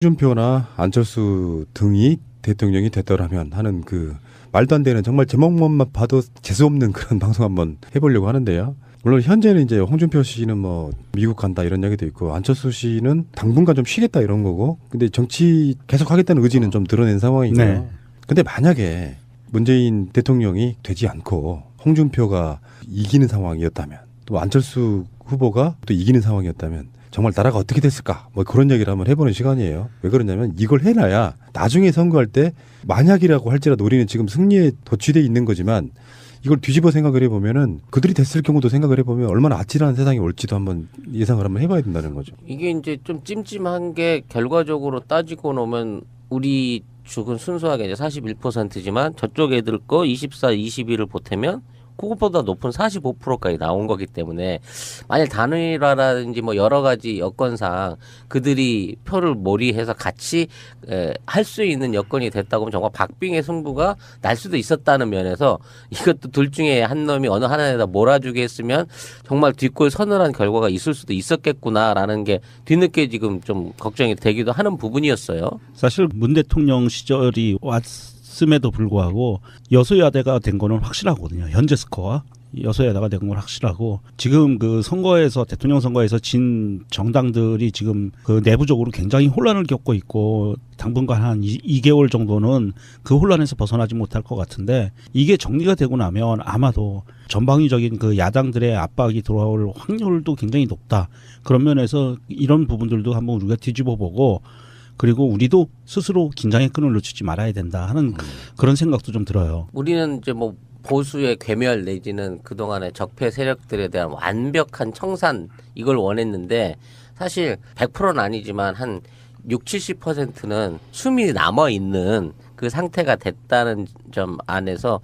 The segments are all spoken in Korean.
홍준표나 안철수 등이 대통령이 됐더라면 하는 그 말도 안 되는 정말 제목만 봐도 재수없는 그런 방송 한번 해보려고 하는데요. 물론 현재는 이제 홍준표 씨는 뭐 미국 간다 이런 얘기도 있고 안철수 씨는 당분간 좀 쉬겠다 이런 거고 근데 정치 계속 하겠다는 의지는 좀 드러낸 상황이고요. 네. 근데 만약에 문재인 대통령이 되지 않고 홍준표가 이기는 상황이었다면 또 안철수 후보가 또 이기는 상황이었다면 정말 나라가 어떻게 됐을까 뭐 그런 얘기를 한번 해보는 시간이에요. 왜 그러냐면 이걸 해놔야 나중에 선거할 때 만약이라고 할지라도 우리는 지금 승리에 도취돼 있는 거지만 이걸 뒤집어 생각을 해보면은 그들이 됐을 경우도 생각을 해보면 얼마나 아찔한 세상이 올지도 한번 예상을 한번 해봐야 된다는 거죠. 이게 이제 좀 찜찜한 게 결과적으로 따지고 놓으면 우리 죽은 순수하게 이제 41%지만 저쪽 애들 거 24, 22를 보태면 그것보다 높은 45%까지 나온 거기 때문에 만약 단일화라든지 뭐 여러 가지 여건상 그들이 표를 몰이해서 같이 할 수 있는 여건이 됐다고 하면 정말 박빙의 승부가 날 수도 있었다는 면에서 이것도 둘 중에 한 놈이 어느 하나에다 몰아주게 했으면 정말 뒷골 서늘한 결과가 있을 수도 있었겠구나라는 게 뒤늦게 지금 좀 걱정이 되기도 하는 부분이었어요. 사실 문 대통령 시절이 왔음에도 불구하고 여소야대가 된 거는 확실하거든요. 현재 스코어 여소야대가 된 건 확실하고 지금 그 선거에서 대통령 선거에서 진 정당들이 지금 그 내부적으로 굉장히 혼란을 겪고 있고 당분간 한 2개월 정도는 그 혼란에서 벗어나지 못할 것 같은데 이게 정리가 되고 나면 아마도 전방위적인 그 야당들의 압박이 들어올 확률도 굉장히 높다. 그런 면에서 이런 부분들도 한번 우리가 뒤집어 보고 그리고 우리도 스스로 긴장의 끈을 놓치지 말아야 된다 하는 그런 생각도 좀 들어요. 우리는 이제 뭐 보수의 괴멸 내지는 그동안의 적폐 세력들에 대한 완벽한 청산 이걸 원했는데 사실 100%는 아니지만 한 60, 70%는 숨이 남아있는 그 상태가 됐다는 점 안에서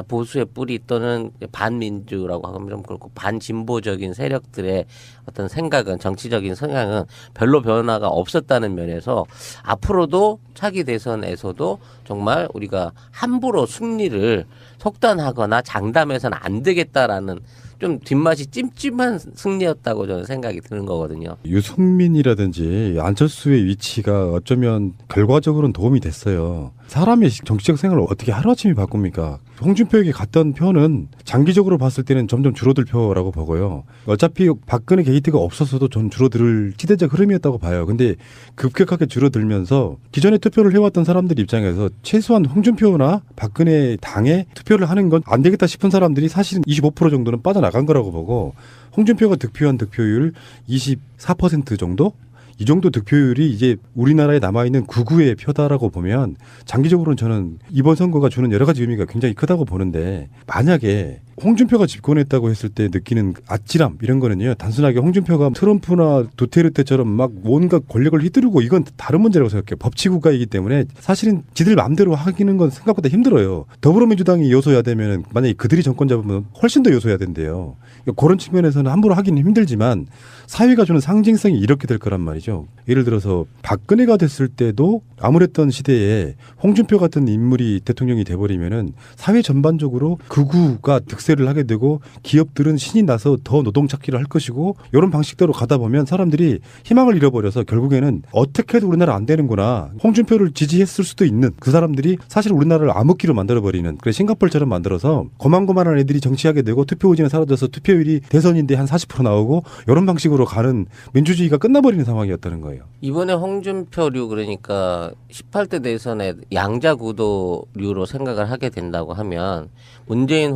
보수의 뿌리 또는 반민주라고 하면 좀 그렇고 반진보적인 세력들의 어떤 생각은 정치적인 성향은 별로 변화가 없었다는 면에서 앞으로도 차기 대선에서도 정말 우리가 함부로 승리를 속단하거나 장담해서는 안 되겠다라는 좀 뒷맛이 찜찜한 승리였다고 저는 생각이 드는 거거든요. 유승민이라든지 안철수의 위치가 어쩌면 결과적으로는 도움이 됐어요. 사람의 정치적 생활을 어떻게 하루아침에 바꿉니까? 홍준표에게 갔던 표는 장기적으로 봤을 때는 점점 줄어들 표라고 보고요. 어차피 박근혜 게이트가 없었어도 전 줄어들 시대적 흐름이었다고 봐요. 근데 급격하게 줄어들면서 기존에 투표를 해왔던 사람들 입장에서 최소한 홍준표나 박근혜 당에 투표를 하는 건 안 되겠다 싶은 사람들이 사실은 25% 정도는 빠져나간 거라고 보고 홍준표가 득표한 득표율 24% 정도? 이 정도 득표율이 이제 우리나라에 남아있는 구구의 표다라고 보면 장기적으로는 저는 이번 선거가 주는 여러 가지 의미가 굉장히 크다고 보는데 만약에 홍준표가 집권했다고 했을 때 느끼는 아찔함 이런 거는요. 단순하게 홍준표가 트럼프나 두테르테처럼 막 온갖 권력을 휘두르고 이건 다른 문제라고 생각해요. 법치국가이기 때문에 사실은 지들 마음대로 하기는 건 생각보다 힘들어요. 더불어민주당이 요소야되면 만약에 그들이 정권 잡으면 훨씬 더 요소야된대요. 그런 측면에서는 함부로 하기는 힘들지만 사회가 주는 상징성이 이렇게 될 거란 말이죠. 예를 들어서 박근혜가 됐을 때도 암울했던 시대에 홍준표 같은 인물이 대통령이 돼버리면은 사회 전반적으로 극우가 득세를 하게 되고 기업들은 신이 나서 더 노동 찾기를 할 것이고 이런 방식대로 가다 보면 사람들이 희망을 잃어버려서 결국에는 어떻게 해도 우리나라 안 되는구나. 홍준표를 지지했을 수도 있는 그 사람들이 사실 우리나라를 암흑기로 만들어버리는 그래 싱가포르처럼 만들어서 고만고만한 애들이 정치하게 되고 투표 의지는 사라져서 투표율이 대선인데 한 40% 나오고 이런 방식으로 가는 민주주의가 끝나버리는 상황이었다는 거예요. 이번에 홍준표류 그러니까 18대 대선에 양자구도류로 생각을 하게 된다고 하면 문재인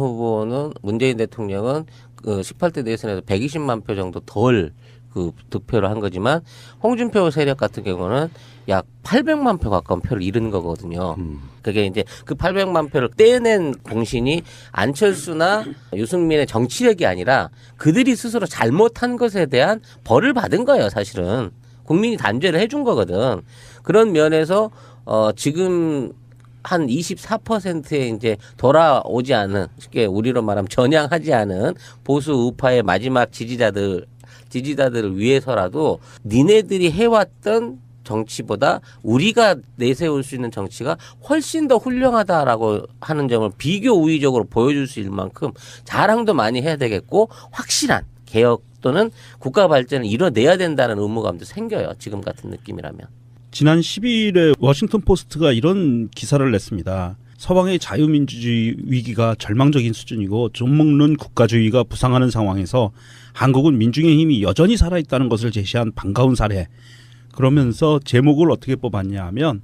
대통령은 그 18대 대선에서 120만 표 정도 덜 그 득표를 한 거지만 홍준표 세력 같은 경우는 약 800만 표 가까운 표를 잃은 거거든요. 그게 이제 그 800만 표를 떼낸 공신이 안철수나 유승민의 정치력이 아니라 그들이 스스로 잘못한 것에 대한 벌을 받은 거예요, 사실은. 국민이 단죄를 해준 거거든. 그런 면에서 지금 한 24%에 이제 돌아오지 않은, 쉽게 우리로 말하면 전향하지 않은 보수 우파의 마지막 지지자들을 위해서라도 니네들이 해왔던 정치보다 우리가 내세울 수 있는 정치가 훨씬 더 훌륭하다라고 하는 점을 비교 우위적으로 보여줄 수 있을 만큼 자랑도 많이 해야 되겠고 확실한 개혁 또는 국가 발전을 이뤄내야 된다는 의무감도 생겨요. 지금 같은 느낌이라면. 지난 12일에 워싱턴 포스트가 이런 기사를 냈습니다. 서방의 자유민주주의 위기가 절망적인 수준이고 좀먹는 국가주의가 부상하는 상황에서 한국은 민중의 힘이 여전히 살아있다는 것을 제시한 반가운 사례. 그러면서 제목을 어떻게 뽑았냐 하면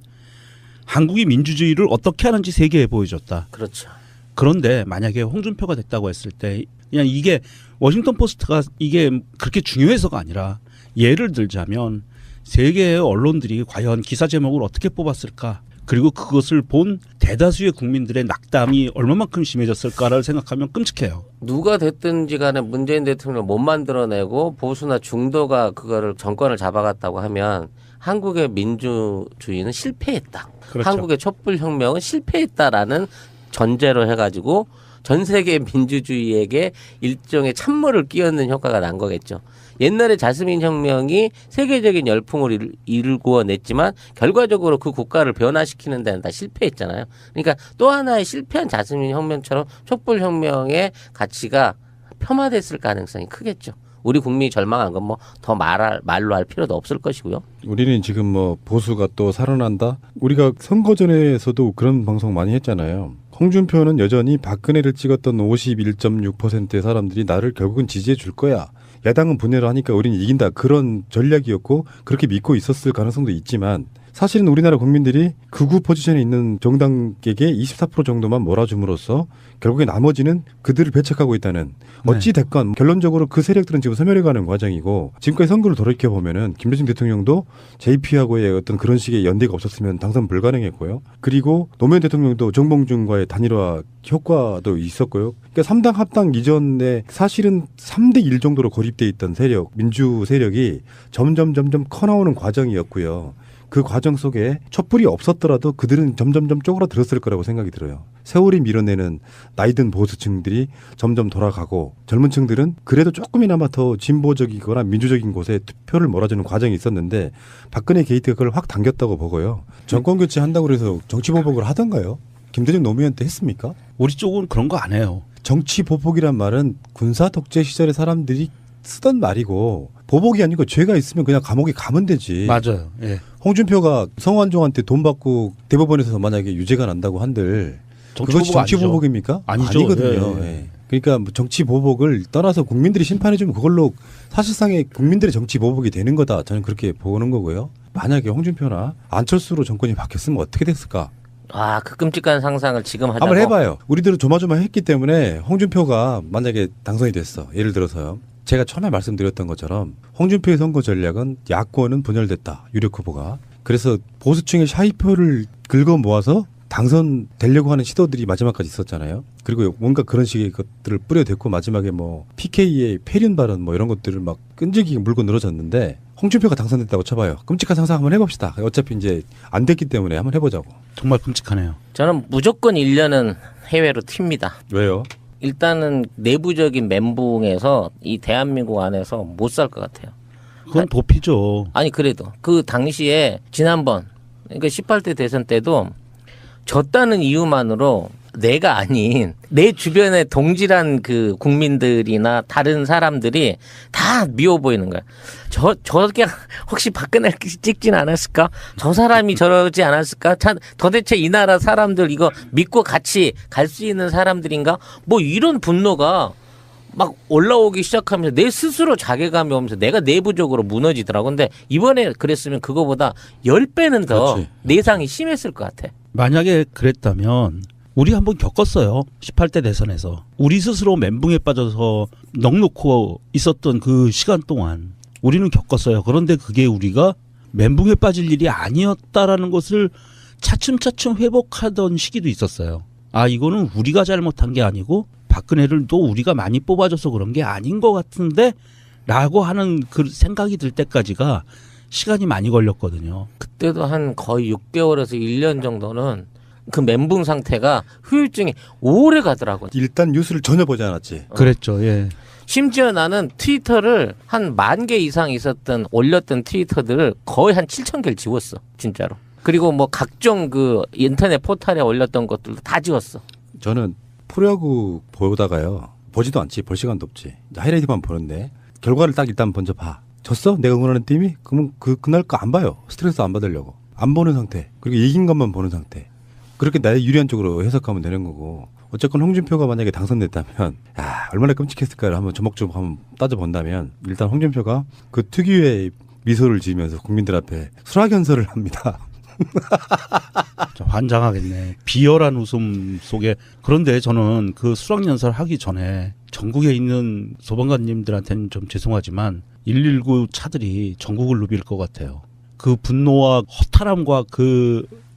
한국이 민주주의를 어떻게 하는지 세계에 보여줬다. 그렇죠. 그런데 만약에 홍준표가 됐다고 했을 때 그냥 이게 워싱턴 포스트가 이게 그렇게 중요해서가 아니라 예를 들자면 세계의 언론들이 과연 기사 제목을 어떻게 뽑았을까? 그리고 그것을 본 대다수의 국민들의 낙담이 얼마만큼 심해졌을까를 생각하면 끔찍해요. 누가 됐든지 간에 문재인 대통령을 못 만들어내고 보수나 중도가 그거를 정권을 잡아갔다고 하면 한국의 민주주의는 실패했다. 그렇죠. 한국의 촛불혁명은 실패했다라는 전제로 해가지고 전 세계 민주주의에게 일종의 찬물을 끼얹는 효과가 난 거겠죠. 옛날에 자스민 혁명이 세계적인 열풍을 일구어냈지만 결과적으로 그 국가를 변화시키는 데는 다 실패했잖아요. 그러니까 또 하나의 실패한 자스민 혁명처럼 촛불혁명의 가치가 폄하됐을 가능성이 크겠죠. 우리 국민이 절망한 건 뭐 더 말로 할 필요도 없을 것이고요. 우리는 지금 뭐 보수가 또 살아난다. 우리가 선거 전에서도 그런 방송 많이 했잖아요. 홍준표는 여전히 박근혜를 찍었던 51.6%의 사람들이 나를 결국은 지지해 줄 거야. 야당은 분열을 하니까 우리는 이긴다. 그런 전략이었고 그렇게 믿고 있었을 가능성도 있지만 사실은 우리나라 국민들이 극우 포지션에 있는 정당에게 24% 정도만 몰아줌으로써 결국에 나머지는 그들을 배척하고 있다는 어찌 됐건 결론적으로 그 세력들은 지금 소멸해가는 과정이고 지금까지 선거를 돌이켜보면은 김대중 대통령도 JP하고의 어떤 그런 식의 연대가 없었으면 당선 불가능했고요. 그리고 노무현 대통령도 정봉준과의 단일화 효과도 있었고요. 그러니까 3당 합당 이전에 사실은 3대 1 정도로 고립돼 있던 세력, 민주 세력이 점점 커나오는 과정이었고요. 그 과정 속에 촛불이 없었더라도 그들은 점점 쪼그라들었을 거라고 생각이 들어요. 세월이 밀어내는 나이든 보수층들이 점점 돌아가고 젊은 층들은 그래도 조금이나마 더 진보적이거나 민주적인 곳에 투표를 몰아주는 과정이 있었는데 박근혜 게이트가 그걸 확 당겼다고 보고요. 정권 교체한다고 해서 정치보복을 하던가요? 김대중 노무현 때 했습니까? 우리 쪽은 그런 거 안 해요. 정치보복이란 말은 군사 독재 시절의 사람들이 쓰던 말이고 보복이 아니고 죄가 있으면 그냥 감옥에 가면 되지. 맞아요. 예. 홍준표가 성완종한테 돈 받고 대법원에서 만약에 유죄가 난다고 한들 그것이 정치보복입니까? 아니죠. 아니거든요. 예. 예. 그러니까 뭐 정치보복을 떠나서 국민들이 심판해주면 그걸로 사실상의 국민들의 정치보복이 되는 거다. 저는 그렇게 보는 거고요. 만약에 홍준표나 안철수로 정권이 바뀌었으면 어떻게 됐을까? 아, 그 끔찍한 상상을 지금 하자고. 한번 해봐요. 우리들은 조마조마했기 때문에 홍준표가 만약에 당선이 됐어. 예를 들어서요. 제가 처음에 말씀드렸던 것처럼 홍준표의 선거 전략은 야권은 분열됐다. 유력 후보가. 그래서 보수층의 샤이표를 긁어 모아서 당선되려고 하는 시도들이 마지막까지 있었잖아요. 그리고 뭔가 그런 식의 것들을 뿌려댔고 마지막에 뭐 PK의 폐륜 발언 뭐 이런 것들을 막 끈질기게 물고 늘어졌는데 홍준표가 당선됐다고 쳐봐요. 끔찍한 상상 한번 해봅시다. 어차피 이제 안 됐기 때문에 한번 해보자고. 정말 끔찍하네요. 저는 무조건 1년은 해외로 튑니다. 왜요? 일단은 내부적인 멘붕에서 이 대한민국 안에서 못 살 것 같아요. 그건 도피죠. 아니 그래도 그 당시에 지난번 그러니까 18대 대선 때도 졌다는 이유만으로 내가 아닌 내 주변의 동질한 그 국민들이나 다른 사람들이 다 미워 보이는 거야. 저게 혹시 박근혜를 찍진 않았을까? 저 사람이 저러지 않았을까? 참 도대체 이 나라 사람들 이거 믿고 같이 갈 수 있는 사람들인가? 뭐 이런 분노가 막 올라오기 시작하면서 내 스스로 자괴감이 오면서 내가 내부적으로 무너지더라고. 근데 이번에 그랬으면 그거보다 10배는 더 그렇지. 내상이 심했을 것 같아. 만약에 그랬다면 우리 한번 겪었어요. 18대 대선에서. 우리 스스로 멘붕에 빠져서 넋놓고 있었던 그 시간 동안 우리는 겪었어요. 그런데 그게 우리가 멘붕에 빠질 일이 아니었다라는 것을 차츰차츰 회복하던 시기도 있었어요. 아, 이거는 우리가 잘못한 게 아니고 박근혜를 또 우리가 많이 뽑아줘서 그런 게 아닌 것 같은데 라고 하는 그 생각이 들 때까지가 시간이 많이 걸렸거든요. 그때도 한 거의 6개월에서 1년 정도는 그 멘붕 상태가 후유증이 오래 가더라고요. 일단 뉴스를 전혀 보지 않았지. 그랬죠. 예. 심지어 나는 트위터를 한 10,000개 이상 있었던 올렸던 트위터들을 거의 한 7,000개를 지웠어. 진짜로. 그리고 뭐 각종 그 인터넷 포털에 올렸던 것들도 다 지웠어. 저는 프로야구 보다가요. 보지도 않지. 볼 시간도 없지. 하이라이트만 보는데 결과를 딱 일단 먼저 봐. 졌어? 내가 응원하는 팀이? 그러면 그날 거 안 봐요. 스트레스 안 받으려고. 안 보는 상태. 그리고 이긴 것만 보는 상태. 그렇게 나의 유리한 쪽으로 해석하면 되는 거고. 어쨌건 홍준표가 만약에 당선됐다면 얼마나 끔찍했을까를 한번 조목조목 한번 따져본다면 일단 홍준표가 그 특유의 미소를 지으면서 국민들 앞에 수락연설을 합니다. 환장하겠네. 비열한 웃음 속에. 그런데 저는 그 수락연설 하기 전에 전국에 있는 소방관님들한테는 좀 죄송하지만 119 차들이 전국을 누빌 것 같아요. 그 분노와 허탈함과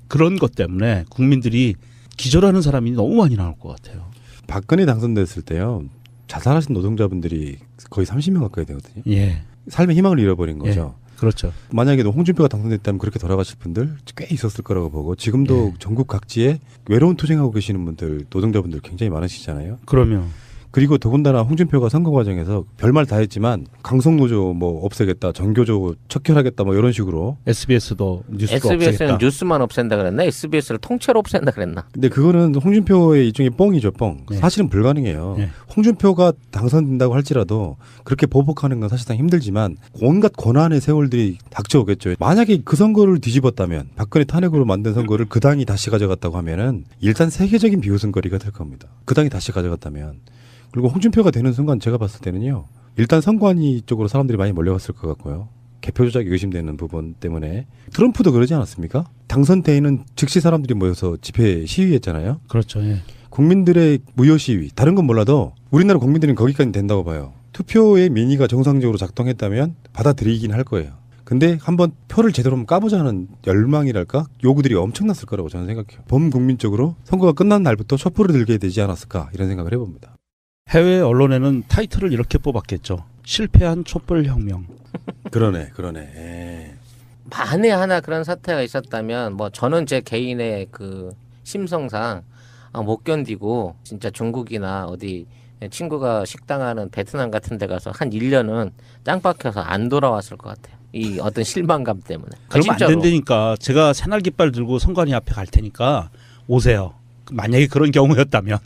그런 것 때문에 국민들이 기절하는 사람이 너무 많이 나올 것 같아요. 박근혜 당선됐을 때요. 자살하신 노동자분들이 거의 30명 가까이 되거든요. 예. 삶의 희망을 잃어버린 거죠. 예. 그렇죠. 만약에 홍준표가 당선됐다면 그렇게 돌아가실 분들 꽤 있었을 거라고 보고 지금도 예. 전국 각지에 외로운 투쟁하고 계시는 분들, 노동자분들 굉장히 많으시잖아요. 그러면 그리고 더군다나 홍준표가 선거 과정에서 별말 다 했지만 강성노조 뭐 없애겠다, 정교조 척결하겠다 뭐 이런 식으로. SBS도 뉴스가 SBS는 없애겠다. 뉴스만 없앤다 그랬나? SBS를 통째로 없앤다 그랬나? 근데 그거는 홍준표의 일종의 뻥이죠, 뻥. 네. 사실은 불가능해요. 네. 홍준표가 당선된다고 할지라도 그렇게 보복하는 건 사실상 힘들지만 온갖 고난의 세월들이 닥쳐오겠죠. 만약에 그 선거를 뒤집었다면 박근혜 탄핵으로 만든 선거를 그 당이 다시 가져갔다고 하면은 일단 세계적인 비웃음거리가 될 겁니다. 그 당이 다시 가져갔다면. 그리고 홍준표가 되는 순간 제가 봤을 때는요. 일단 선관위 쪽으로 사람들이 많이 몰려갔을 것 같고요. 개표 조작이 의심되는 부분 때문에. 트럼프도 그러지 않았습니까? 당선 때에는 즉시 사람들이 모여서 집회 시위했잖아요. 그렇죠. 예. 국민들의 무효 시위. 다른 건 몰라도 우리나라 국민들은 거기까지 된다고 봐요. 투표의 민의가 정상적으로 작동했다면 받아들이긴 할 거예요. 근데 한번 표를 제대로 한번 까보자는 열망이랄까? 요구들이 엄청났을 거라고 저는 생각해요. 범국민적으로 선거가 끝난 날부터 촛불을 들게 되지 않았을까 이런 생각을 해봅니다. 해외 언론에는 타이틀을 이렇게 뽑았겠죠. 실패한 촛불 혁명. 그러네. 예. 만에 하나 그런 사태가 있었다면 뭐 저는 제 개인의 그 심성상 못 견디고 진짜 중국이나 어디 친구가 식당하는 베트남 같은 데 가서 한 1년은 짱 박혀서 안 돌아왔을 것 같아요. 이 어떤 실망감 때문에. 그러면 안 진짜로. 된다니까. 제가 새날 깃발 들고 선관위 앞에 갈 테니까 오세요. 만약에 그런 경우였다면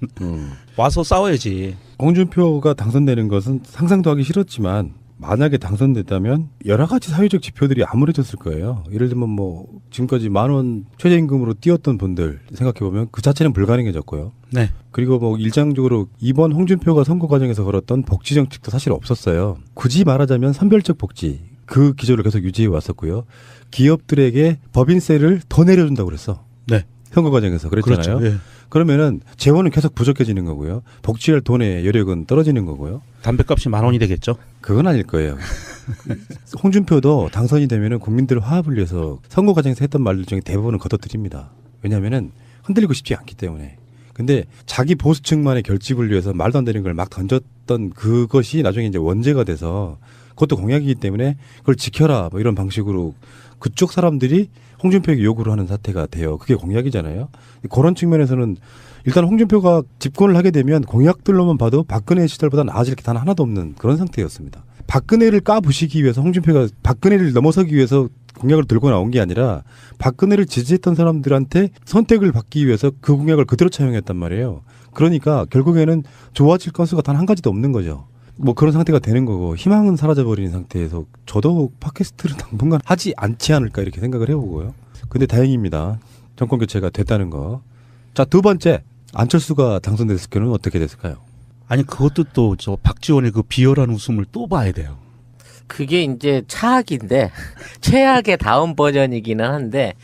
와서 싸워야지. 홍준표가 당선되는 것은 상상도 하기 싫었지만 만약에 당선됐다면 여러 가지 사회적 지표들이 암울해졌을 거예요. 예를 들면 뭐 지금까지 10,000원 최저임금으로 뛰었던 분들 생각해보면 그 자체는 불가능해졌고요. 네. 그리고 뭐 일장적으로 이번 홍준표가 선거 과정에서 걸었던 복지 정책도 사실 없었어요. 굳이 말하자면 선별적 복지 그 기조를 계속 유지해 왔었고요. 기업들에게 법인세를 더 내려준다고 그랬어. 네. 선거 과정에서 그랬잖아요. 그렇죠. 예. 그러면은 재원은 계속 부족해지는 거고요. 복지할 돈의 여력은 떨어지는 거고요. 담배값이 10,000원이 되겠죠. 그건 아닐 거예요. 홍준표도 당선이 되면은 국민들 화합을 위해서 선거 과정에서 했던 말들 중에 대부분은 걷어들입니다. 왜냐하면은 흔들리고 싶지 않기 때문에. 근데 자기 보수층만의 결집을 위해서 말도 안 되는 걸 막 던졌던 그것이 나중에 이제 원죄가 돼서 그것도 공약이기 때문에 그걸 지켜라 뭐 이런 방식으로 그쪽 사람들이 홍준표에게 요구를 하는 사태가 돼요. 그게 공약이잖아요. 그런 측면에서는 일단 홍준표가 집권을 하게 되면 공약들로만 봐도 박근혜 시절보다 나아질 게 단 하나도 없는 그런 상태였습니다. 박근혜를 까부시기 위해서 홍준표가 박근혜를 넘어서기 위해서 공약을 들고 나온 게 아니라 박근혜를 지지했던 사람들한테 선택을 받기 위해서 그 공약을 그대로 차용했단 말이에요. 그러니까 결국에는 좋아질 건수가 단 한 가지도 없는 거죠. 뭐 그런 상태가 되는 거고 희망은 사라져버린 상태에서 저도 팟캐스트를 당분간 하지 않지 않을까 이렇게 생각을 해보고요. 근데 다행입니다. 정권 교체가 됐다는 거. 자, 두 번째. 안철수가 당선됐을 경우는 어떻게 됐을까요? 아니 그것도 또 저 박지원의 그 비열한 웃음을 또 봐야 돼요. 그게 이제 차악인데 최악의 다음 버전이기는 한데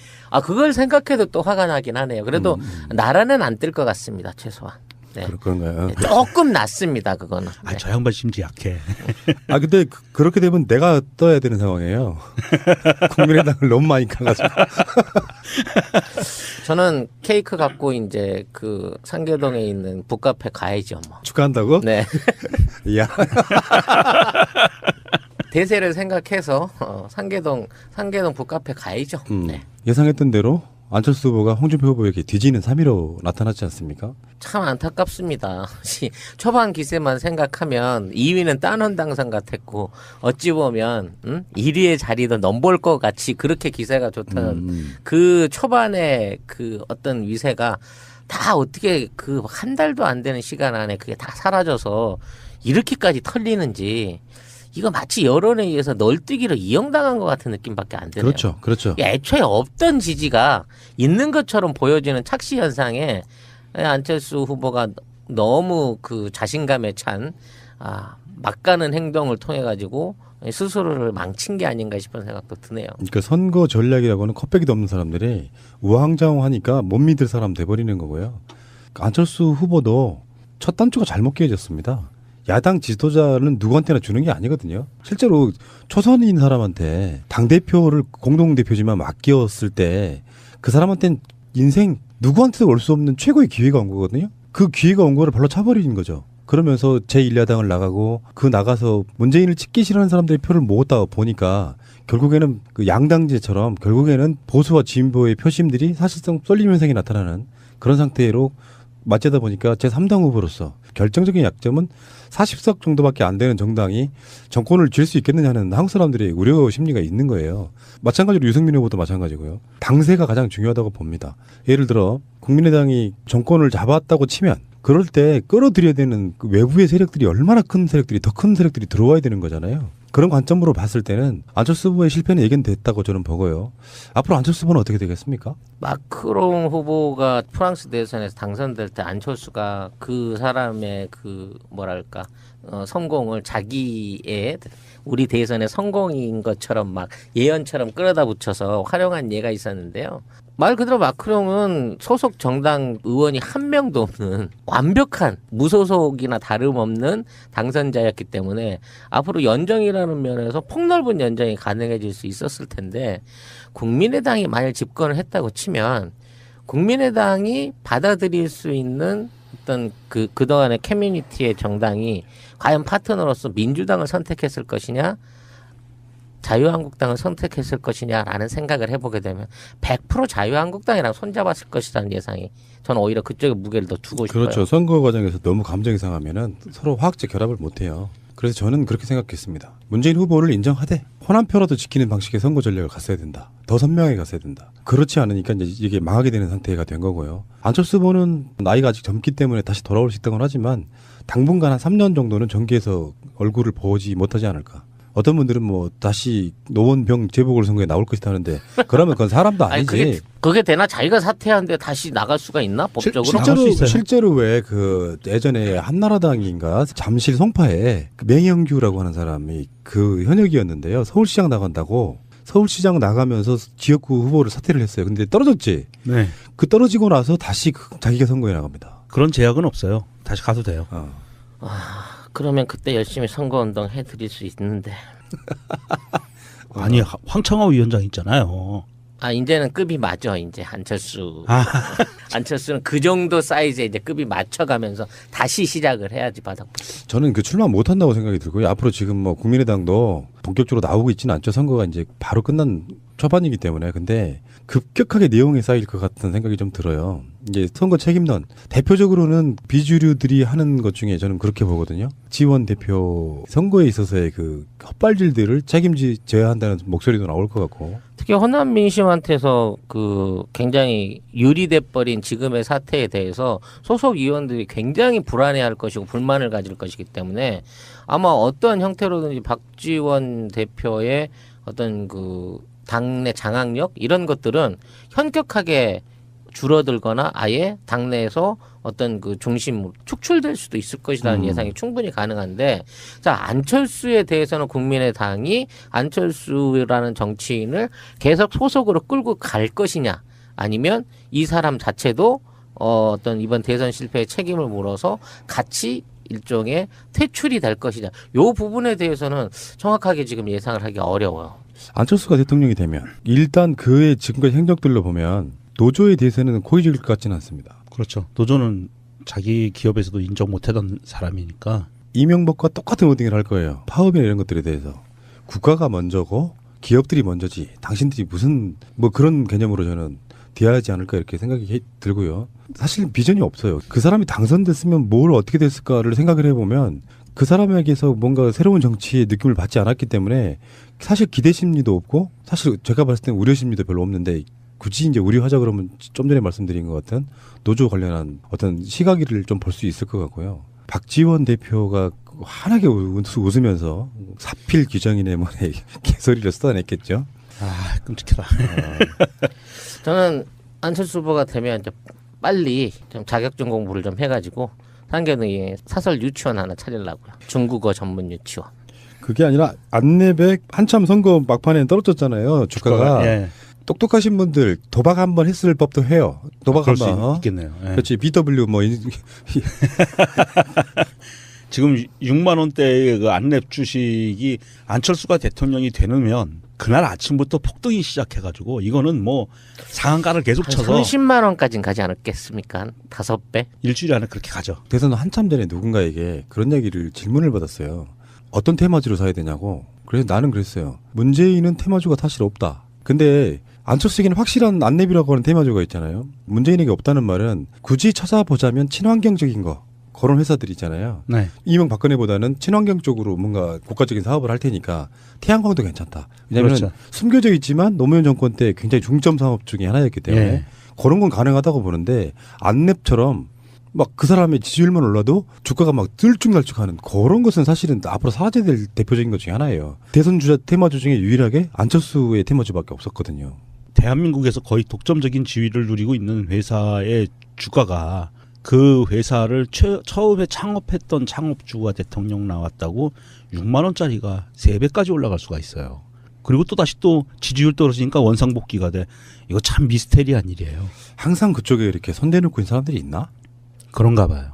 그걸 생각해도 또 화가 나긴 하네요. 그래도 나라는 안 뜰 것 같습니다. 최소한. 네. 그런가요? 네, 조금 낫습니다. 그거는. 네. 저 양반 심지 약해. 근데 그렇게 되면 내가 떠야 되는 상황이에요. 국민의당을 너무 많이 가가지고. 저는 케이크 갖고 이제 그 상계동에 있는 북카페 가야죠. 뭐. 축하한다고? 네. 야. 대세를 생각해서 상계동 북카페 가야죠. 네. 예상했던 대로 안철수 후보가 홍준표 후보에게 뒤지는 3위로 나타났지 않습니까? 참 안타깝습니다. 초반 기세만 생각하면 2위는 딴원 당선 같았고 어찌 보면 1위의 자리도 넘볼 것 같이 그렇게 기세가 좋다는 그 초반에 그 어떤 위세가 다 어떻게 그 한 달도 안 되는 시간 안에 그게 다 사라져서 이렇게까지 털리는지 이거 마치 여론에 의해서 널뛰기로 이용당한 것 같은 느낌밖에 안 드네요. 그렇죠. 그렇죠. 애초에 없던 지지가 있는 것처럼 보여지는 착시 현상에 안철수 후보가 너무 그 자신감에 찬 막가는 행동을 통해 가지고 스스로를 망친 게 아닌가 싶은 생각도 드네요. 그러니까 선거 전략이라고는 컵배기도 없는 사람들이 우왕좌왕하니까 못 믿을 사람 돼버리는 거고요. 안철수 후보도 첫 단추가 잘못 끼워졌습니다. 야당 지도자는 누구한테나 주는 게 아니거든요. 실제로 초선인 사람한테 당대표를 공동대표지만 맡겼을 때 그 사람한테는 인생 누구한테도 올 수 없는 최고의 기회가 온 거거든요. 그 기회가 온 거를 발로 차버리는 거죠. 그러면서 제1야당을 나가고 그 나가서 문재인을 찍기 싫어하는 사람들이 표를 모았다 보니까 결국에는 그 양당제처럼 결국에는 보수와 진보의 표심들이 사실상 쏠림 현상이 나타나는 그런 상태로 맞제다 보니까 제3당 후보로서 결정적인 약점은 40석 정도밖에 안 되는 정당이 정권을 쥘 수 있겠느냐는 한국 사람들의 우려 심리가 있는 거예요. 마찬가지로 유승민 후보도 마찬가지고요. 당세가 가장 중요하다고 봅니다. 예를 들어 국민의당이 정권을 잡았다고 치면 그럴 때 끌어들여야 되는 그 외부의 세력들이 얼마나 큰 세력들이 더 큰 세력들이 들어와야 되는 거잖아요. 그런 관점으로 봤을 때는 안철수 후보의 실패는 예견됐다고 저는 보고요. 앞으로 안철수 후보는 어떻게 되겠습니까? 마크롱 후보가 프랑스 대선에서 당선될 때 안철수가 그 사람의 그 뭐랄까 성공을 자기의 우리 대선의 성공인 것처럼 막 예언처럼 끌어다 붙여서 활용한 예가 있었는데요. 말 그대로 마크롱은 소속 정당 의원이 한 명도 없는 완벽한 무소속이나 다름없는 당선자였기 때문에 앞으로 연정이라는 면에서 폭넓은 연정이 가능해질 수 있었을 텐데 국민의당이 만일 집권을 했다고 치면 국민의당이 받아들일 수 있는 어떤 그동안의 커뮤니티의 정당이 과연 파트너로서 민주당을 선택했을 것이냐 자유한국당을 선택했을 것이냐라는 생각을 해보게 되면 100% 자유한국당이랑 손잡았을 것이라는 예상이 저는 오히려 그쪽에 무게를 더 두고 싶어요. 그렇죠. 선거 과정에서 너무 감정이 상하면은 서로 화학적 결합을 못해요. 그래서 저는 그렇게 생각했습니다. 문재인 후보를 인정하되 호남표라도 지키는 방식의 선거 전략을 갔어야 된다. 더 선명하게 갔어야 된다. 그렇지 않으니까 이제 이게 망하게 되는 상태가 된 거고요. 안철수 후보는 나이가 아직 젊기 때문에 다시 돌아올 수 있다고는 하지만 당분간 한 3년 정도는 정계에서 얼굴을 보지 못하지 않을까. 어떤 분들은 뭐 다시 노원병 재보궐선거에 나올 것이다 하는데 그러면 그건 사람도 아니지. 아니 그게 되나? 자기가 사퇴하는데 다시 나갈 수가 있나? 법적으로? 실제로 왜 그 예전에 한나라당인가 잠실 송파에 그 맹영규라고 하는 사람이 그 현역이었는데요. 서울시장 나간다고 서울시장 나가면서 지역구 후보를 사퇴를 했어요. 근데 떨어졌지. 네. 그 떨어지고 나서 다시 자기가 선거에 나갑니다. 그런 제약은 없어요. 다시 가도 돼요. 그러면 그때 열심히 선거운동 해드릴 수 있는데. 아니 황창호 위원장 있잖아요. 이제는 급이 맞아. 이제 안철수. 안철수는 그 정도 사이즈에 이제 급이 맞춰가면서 다시 시작을 해야지 바닥부터. 저는 그 출마 못 한다고 생각이 들고요. 앞으로 지금 뭐 국민의당도 본격적으로 나오고 있지는 않죠. 선거가 이제 바로 끝난 초반이기 때문에. 근데 급격하게 내용이 쌓일 것 같은 생각이 좀 들어요. 이제 선거 책임론 대표적으로는 비주류들이 하는 것 중에 저는 그렇게 보거든요. 지원 대표 선거에 있어서의 그 헛발질들을 책임져야 한다는 목소리도 나올 것 같고. 특히 호남 민심한테서 그 굉장히 유리돼 버린 지금의 사태에 대해서 소속 의원들이 굉장히 불안해할 것이고 불만을 가질 것이기 때문에 아마 어떤 형태로든지 박지원 대표의 어떤 그 당내 장악력 이런 것들은 현격하게 줄어들거나 아예 당내에서 어떤 그 중심으로 축출될 수도 있을 것이라는 예상이 충분히 가능한데, 자, 안철수에 대해서는 국민의당이 안철수라는 정치인을 계속 소속으로 끌고 갈 것이냐, 아니면 이 사람 자체도 어떤 이번 대선 실패의 책임을 물어서 같이 일종의 퇴출이 될 것이냐, 요 부분에 대해서는 정확하게 지금 예상을 하기 어려워요. 안철수가 대통령이 되면 일단 그의 지금까지 행적들로 보면 노조에 대해서는 고의적일 것 같지는 않습니다. 그렇죠. 노조는 자기 기업에서도 인정 못하던 사람이니까. 이명박과 똑같은 워딩을 할 거예요. 파업이나 이런 것들에 대해서. 국가가 먼저고 기업들이 먼저지 당신들이 무슨 뭐 그런 개념으로 저는 대하지 않을까 이렇게 생각이 들고요. 사실 비전이 없어요. 그 사람이 당선됐으면 뭘 어떻게 됐을까를 생각을 해보면 그 사람에게서 뭔가 새로운 정치의 느낌을 받지 않았기 때문에 사실 기대 심리도 없고, 사실 제가 봤을 때는 우려 심리도 별로 없는데, 굳이 이제 우려하자 그러면 좀 전에 말씀드린 것 같은 노조 관련한 어떤 시각을 좀 볼 수 있을 것 같고요. 박지원 대표가 환하게 웃으면서 사필 규정이네 뭐네 개소리를 쏟아냈겠죠. 아 끔찍해라. 저는 안철수 후보가 되면 이제 빨리 좀 자격증 공부를 좀 해가지고 상계동에 사설 유치원 하나 차리려고요. 중국어 전문 유치원. 그게 아니라 안내백 한참 선거 막판에 떨어졌잖아요. 주가가. 예. 똑똑하신 분들 도박 한번 했을 법도 해요. 도박 그럴 수 한번. 있겠네요. 예. 그렇지. BW 뭐 지금 6만 원대의 그 안랩 주식이 안철수가 대통령이 되면 그날 아침부터 폭등이 시작해가지고 이거는 뭐 상한가를 계속 한 쳐서 30만 원까지는 가지 않았겠습니까? 한 5배? 일주일 안에 그렇게 가죠. 대선 한참 전에 누군가에게 그런 얘기를 질문을 받았어요. 어떤 테마주로 사야 되냐고. 그래서 나는 그랬어요. 문재인은 테마주가 사실 없다. 근데 안철수에게는 확실한 안랩이라고 하는 테마주가 있잖아요. 문재인에게 없다는 말은 굳이 찾아보자면 친환경적인 거. 그런 회사들 있잖아요. 네. 이명박근혜보다는 친환경 쪽으로 뭔가 국가적인 사업을 할 테니까 태양광도 괜찮다. 왜냐하면 그렇죠. 숨겨져 있지만 노무현 정권 때 굉장히 중점 사업 중에 하나였기 때문에 예. 그런 건 가능하다고 보는데 안랩처럼 막 그 사람의 지지율만 올라도 주가가 막 들쭉날쭉하는 그런 것은 사실은 앞으로 사라져야 될 대표적인 것 중에 하나예요. 대선 주자 테마주 중에 유일하게 안철수의 테마주밖에 없었거든요. 대한민국에서 거의 독점적인 지위를 누리고 있는 회사의 주가가 그 회사를 처음에 창업했던 창업주가 대통령 나왔다고 6만 원짜리가 3배까지 올라갈 수가 있어요. 그리고 또 다시 또 지지율 떨어지니까 원상복귀가 돼. 이거 참 미스테리한 일이에요. 항상 그쪽에 이렇게 손대놓고 있는 사람들이 있나? 그런가 봐요.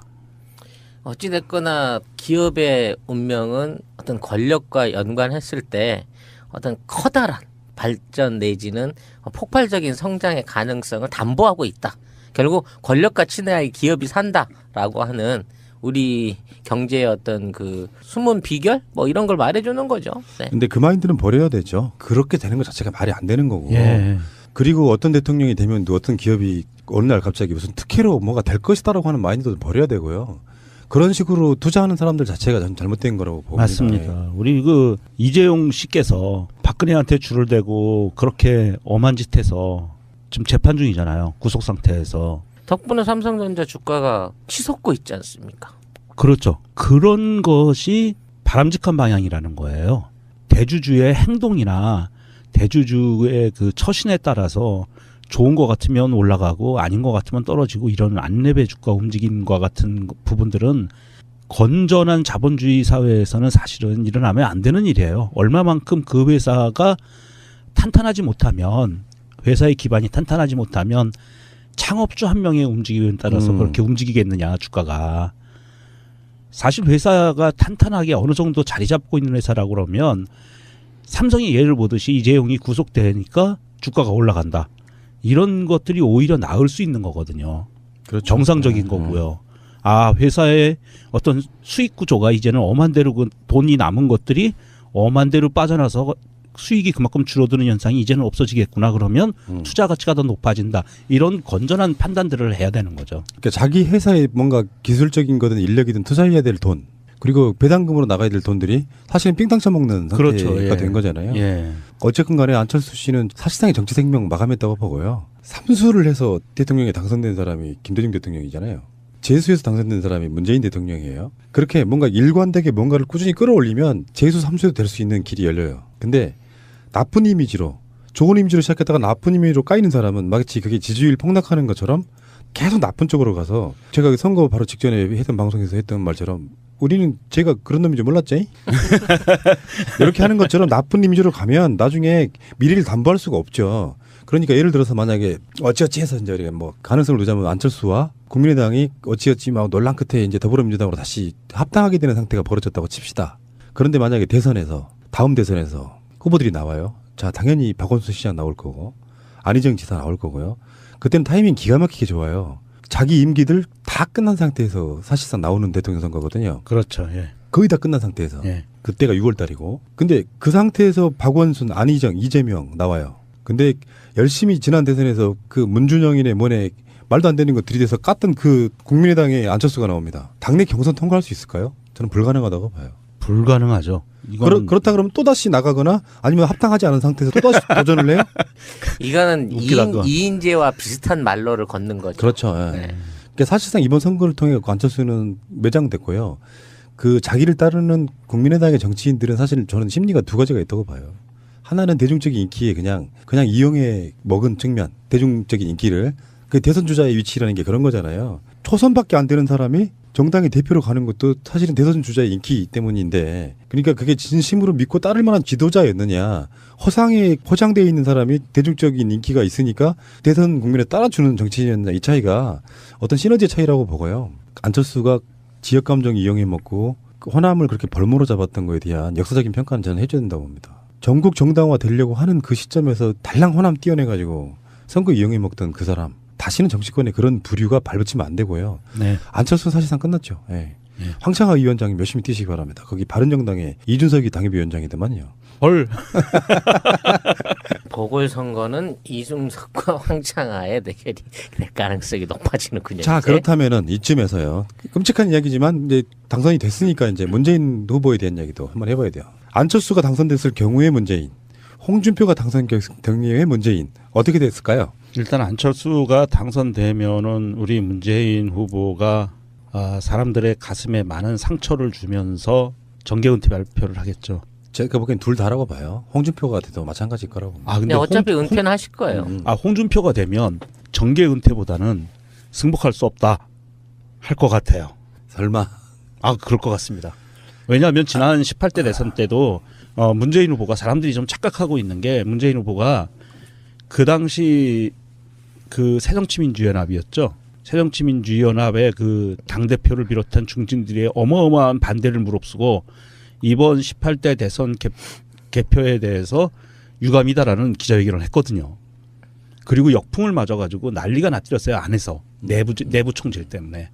어찌됐거나 기업의 운명은 어떤 권력과 연관했을 때 어떤 커다란 발전 내지는 폭발적인 성장의 가능성을 담보하고 있다. 결국 권력과 친해야 기업이 산다라고 하는 우리 경제의 어떤 그 숨은 비결 뭐 이런 걸 말해주는 거죠. 네. 근데 그 마인드는 버려야 되죠. 그렇게 되는 것 자체가 말이 안 되는 거고. 예. 그리고 어떤 대통령이 되면 또 어떤 기업이 어느 날 갑자기 무슨 특혜로 뭐가 될 것이다라고 하는 마인드도 버려야 되고요. 그런 식으로 투자하는 사람들 자체가 전 잘못된 거라고 봅니다. 맞습니다. 우리 그 이재용 씨께서 박근혜한테 줄을 대고 그렇게 엄한 짓 해서 지금 재판 중이잖아요. 구속 상태에서. 덕분에 삼성전자 주가가 치솟고 있지 않습니까? 그렇죠. 그런 것이 바람직한 방향이라는 거예요. 대주주의 행동이나 대주주의 그 처신에 따라서 좋은 것 같으면 올라가고 아닌 것 같으면 떨어지고 이런 안랩의 주가 움직임과 같은 부분들은 건전한 자본주의 사회에서는 사실은 일어나면 안 되는 일이에요. 얼마만큼 그 회사가 탄탄하지 못하면 회사의 기반이 탄탄하지 못하면 창업주 한 명의 움직임에 따라서 그렇게 움직이겠느냐 주가가. 사실 회사가 탄탄하게 어느 정도 자리 잡고 있는 회사라고 그러면 삼성이 예를 보듯이 이재용이 구속되니까 주가가 올라간다. 이런 것들이 오히려 나을 수 있는 거거든요. 그렇죠. 정상적인 거고요. 아, 회사의 어떤 수익 구조가 이제는 엄한 대로 그 돈이 남은 것들이 엄한 대로 빠져나서 수익이 그만큼 줄어드는 현상이 이제는 없어지겠구나. 그러면 투자 가치가 더 높아진다. 이런 건전한 판단들을 해야 되는 거죠. 그러니까 자기 회사에 뭔가 기술적인 거든 인력이든 투자해야 될 돈, 그리고 배당금으로 나가야 될 돈들이 사실은 삥땅 쳐먹는 상태가 그렇죠. 예. 된 거잖아요. 예. 어쨌든 간에 안철수 씨는 사실상의 정치 생명 마감했다고 보고요. 삼수를 해서 대통령에 당선된 사람이 김대중 대통령이잖아요. 재수에서 당선된 사람이 문재인 대통령이에요. 그렇게 뭔가 일관되게 뭔가를 꾸준히 끌어올리면 재수, 삼수도 될 수 있는 길이 열려요. 근데 나쁜 이미지로, 좋은 이미지로 시작했다가 나쁜 이미지로 까이는 사람은 마치 그게 지지율 폭락하는 것처럼 계속 나쁜 쪽으로 가서, 제가 선거 바로 직전에 했던 방송에서 했던 말처럼 우리는 제가 그런 놈인 줄 몰랐지? 이렇게 하는 것처럼 나쁜 이미지로 가면 나중에 미래를 담보할 수가 없죠. 그러니까 예를 들어서 만약에 어찌어찌 해서 이제 뭐 가능성을 두자면 안철수와 국민의당이 어찌어찌 막 논란 끝에 이제 더불어민주당으로 다시 합당하게 되는 상태가 벌어졌다고 칩시다. 그런데 만약에 대선에서, 다음 대선에서 후보들이 나와요. 자, 당연히 박원순 시장 나올 거고 안희정 지사 나올 거고요. 그때는 타이밍 기가 막히게 좋아요. 자기 임기들 다 끝난 상태에서 사실상 나오는 대통령 선거거든요. 그렇죠. 예. 거의 다 끝난 상태에서. 예. 그때가 6월 달이고. 근데 그 상태에서 박원순, 안희정, 이재명 나와요. 근데 열심히 지난 대선에서 그 문준영이네 뭐네 말도 안 되는 거 들이대서 깠던 그 국민의당의 안철수가 나옵니다. 당내 경선 통과할 수 있을까요? 저는 불가능하다고 봐요. 불가능하죠. 이거는 그렇다 그러면 또다시 나가거나 아니면 합당하지 않은 상태에서 또다시 도전을 해요? 이거는 웃기다, 그건. 이인재와 비슷한 말로를 걷는 거죠. 그렇죠. 예. 네. 그러니까 사실상 이번 선거를 통해 안철수는 매장됐고요. 그 자기를 따르는 국민의당의 정치인들은 사실 저는 심리가 두 가지가 있다고 봐요. 하나는 대중적인 인기에 그냥 이용해 먹은 측면, 대중적인 인기를 그 대선 주자의 위치라는 게 그런 거잖아요. 초선밖에 안 되는 사람이 정당의 대표로 가는 것도 사실은 대선 주자의 인기 때문인데, 그러니까 그게 진심으로 믿고 따를 만한 지도자였느냐, 허상에 포장되어 있는 사람이 대중적인 인기가 있으니까 대선 국민에 따라주는 정치인이었냐, 이 차이가 어떤 시너지의 차이라고 보고요. 안철수가 지역 감정 이용해 먹고 그 호남을 그렇게 벌모로 잡았던 거에 대한 역사적인 평가는 저는 해줘야 된다고 봅니다. 전국 정당화 되려고 하는 그 시점에서 달랑 호남 띄어내가지고 선거 이용해 먹던 그 사람, 다시는 정치권에 그런 부류가 발붙이면 안 되고요. 네. 안철수는 사실상 끝났죠. 예. 네. 황창하 위원장이 열심히 뛰시기 바랍니다. 거기 바른정당의 이준석이 당협위원장이더만요. 헐. 보궐선거는 이준석과 황창하의 대결이 될 가능성이 높아지는군요. 자, 이제. 그렇다면은 이쯤에서요. 끔찍한 이야기지만 이제 당선이 됐으니까 이제 문재인 후보에 대한 이야기도 한번 해봐야 돼요. 안철수가 당선됐을 경우의 문재인, 홍준표가 당선될 경우의 문재인, 어떻게 됐을까요? 일단 안철수가 당선되면은 우리 문재인 후보가 사람들의 가슴에 많은 상처를 주면서 정계 은퇴 발표를 하겠죠. 제가 보기엔 둘 다라고 봐요. 홍준표가 돼도 마찬가지일 거라고 봅니다. 근데 근데 어차피 은퇴는 하실 거예요. 홍준표가 되면 정계 은퇴보다는 승복할 수 없다 할 것 같아요. 설마. 그럴 것 같습니다. 왜냐하면 지난 18대 대선 때도 문재인 후보가, 사람들이 좀 착각하고 있는 게, 문재인 후보가 그 당시 그 새정치민주연합이었죠. 새정치민주연합의 그 당대표를 비롯한 중진들의 어마어마한 반대를 무릅쓰고 이번 18대 대선 개표에 대해서 유감이다라는 기자회견을 했거든요. 그리고 역풍을 맞아가지고 난리가 났더랬어요. 안에서. 내부 총질 때문에.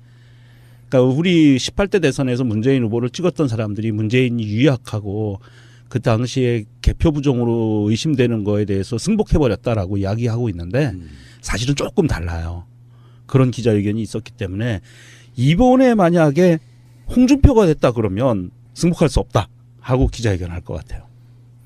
그러니까 우리 18대 대선에서 문재인 후보를 찍었던 사람들이 문재인이 유약하고 그 당시에 개표 부정으로 의심되는 거에 대해서 승복해버렸다라고 이야기하고 있는데 사실은 조금 달라요. 그런 기자회견이 있었기 때문에 이번에 만약에 홍준표가 됐다 그러면 승복할 수 없다 하고 기자회견을 할 것 같아요.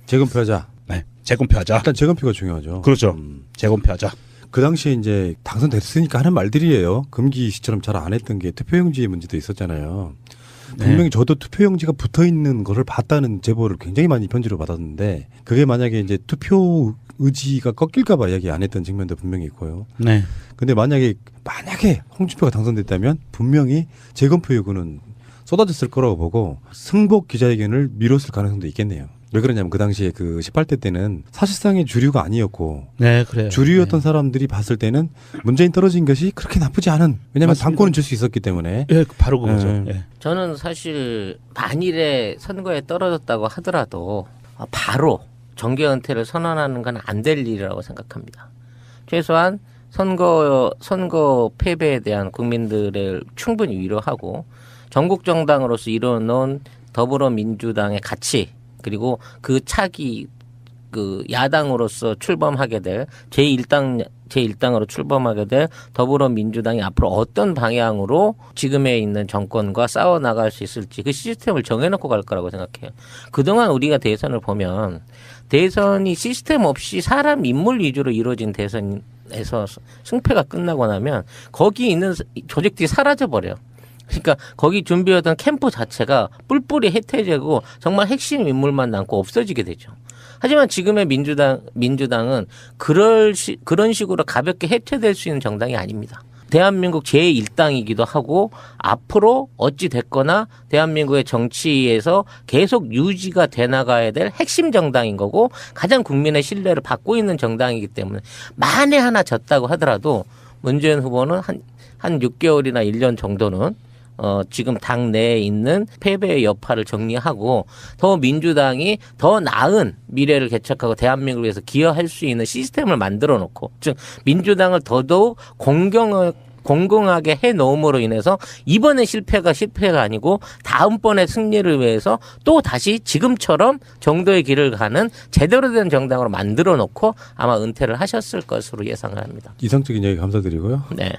재검표하자. 네, 재검표하자. 일단 재검표가 중요하죠. 그렇죠. 재검표하자. 그 당시에 이제 당선됐으니까 하는 말들이에요. 금기 시처럼 잘 안 했던 게 투표용지의 문제도 있었잖아요. 분명히 저도 투표용지가 붙어 있는 거를 봤다는 제보를 굉장히 많이 편지로 받았는데, 그게 만약에 이제 투표 의지가 꺾일까봐 이야기 안 했던 측면도 분명히 있고요. 네. 근데 만약에 홍준표가 당선됐다면 분명히 재검표 요구는 쏟아졌을 거라고 보고 승복 기자회견을 미뤘을 가능성도 있겠네요. 왜 그러냐면 그 당시에 그 18대 때는 사실상의 주류가 아니었고, 네, 그래요. 주류였던 사람들이 봤을 때는 문재인 떨어진 것이 그렇게 나쁘지 않은, 왜냐하면 맞습니다. 당권을 줄 수 있었기 때문에. 예, 바로 그거죠. 예. 저는 사실 만일에 선거에 떨어졌다고 하더라도 바로 정계 은퇴를 선언하는 건 안 될 일이라고 생각합니다. 최소한 선거 패배에 대한 국민들을 충분히 위로하고 전국 정당으로서 이뤄놓은 더불어민주당의 가치, 그리고 그 차기 그 야당으로서 출범하게 될 제1당으로 출범하게 될 더불어민주당이 앞으로 어떤 방향으로 지금에 있는 정권과 싸워 나갈 수 있을지 그 시스템을 정해놓고 갈 거라고 생각해요. 그동안 우리가 대선을 보면 대선이 시스템 없이 사람 인물 위주로 이루어진 대선에서 승패가 끝나고 나면 거기 있는 조직들이 사라져 버려요. 그러니까 거기 준비하던 캠프 자체가 뿔뿔이 흩어지고 정말 핵심 인물만 남고 없어지게 되죠. 하지만 지금의 민주당은 그런 식으로 가볍게 해체될 수 있는 정당이 아닙니다. 대한민국 제1당이기도 하고 앞으로 어찌 됐거나 대한민국의 정치에서 계속 유지가 돼 나가야 될 핵심 정당인 거고 가장 국민의 신뢰를 받고 있는 정당이기 때문에 만에 하나 졌다고 하더라도 문재인 후보는 한 6개월이나 1년 정도는 지금 당 내에 있는 패배의 여파를 정리하고 더 민주당이 더 나은 미래를 개척하고 대한민국을 위해서 기여할 수 있는 시스템을 만들어 놓고, 즉 민주당을 더더욱 공공하게 해놓음으로 인해서 이번에 실패가 아니고 다음번에 승리를 위해서 또 다시 지금처럼 정도의 길을 가는 제대로 된 정당으로 만들어 놓고 아마 은퇴를 하셨을 것으로 예상을 합니다. 이상적인 얘기 감사드리고요. 네.